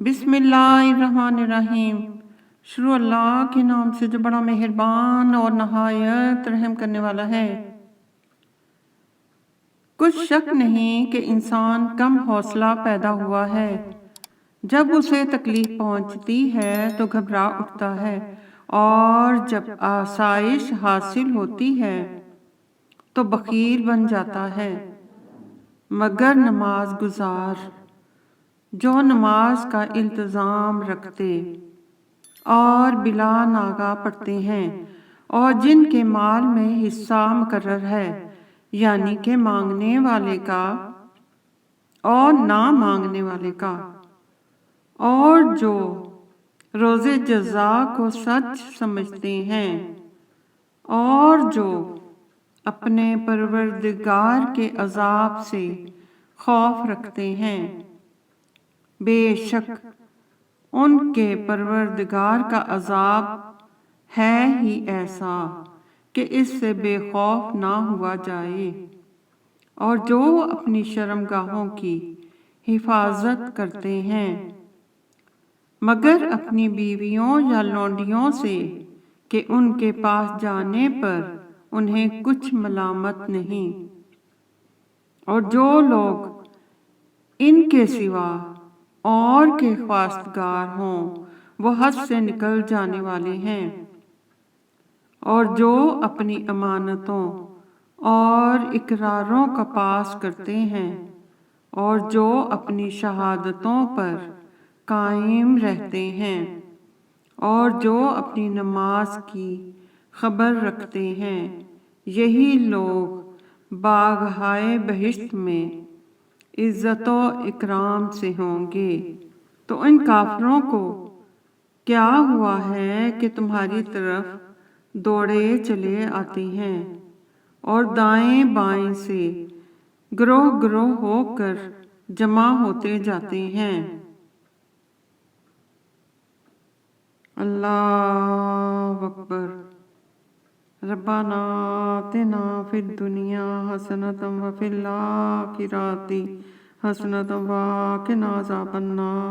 बिस्मिल्लाहिर्रहमानिर्रहीम। शुरू अल्लाह के नाम से जो बड़ा मेहरबान और नहायत रहम करने वाला है। कुछ शक नहीं कि इंसान कम हौसला पैदा हुआ है। जब उसे तकलीफ पहुंचती है तो घबरा उठता है, और जब आसाइश हासिल होती है तो बखील बन जाता है। मगर नमाज गुजार जो नमाज का इल्तिज़ाम रखते और बिला नागा पढ़ते हैं, और जिनके माल में हिस्सा मुकर्रर है, यानी कि मांगने वाले का और ना मांगने वाले का, और जो रोज़े जज़ा को सच समझते हैं, और जो अपने परवरदिगार के अज़ाब से खौफ रखते हैं, बेशक उनके परवरदिगार का अज़ाब है ही ऐसा कि इससे बेखौफ ना हुआ जाए। और जो अपनी शर्मगाहों की हिफाजत करते हैं, मगर अपनी बीवियों या लौंडियों से कि उनके पास जाने पर उन्हें कुछ मलामत नहीं, और जो लोग इनके सिवा और के ख्वास्तगार हों वो हद से निकल जाने वाले हैं। और जो अपनी अमानतों और इकरारों का पास करते हैं, और जो अपनी शहादतों पर कायम रहते हैं, और जो अपनी नमाज की खबर रखते हैं, यही लोग बागहाए बहिश्त में इज्जतो इकराम से होंगे। तो इन काफिरों को क्या हुआ है कि तुम्हारी तरफ दौड़े चले आते हैं, और दाएं बाएं से ग्रोह ग्रोह होकर जमा होते जाते हैं। अल्लाह अकबर। रब्बाना आतिना फिद दुनिया हसनतम व फिल आखिराति हसनतम व क़िना अज़ाबन्नार।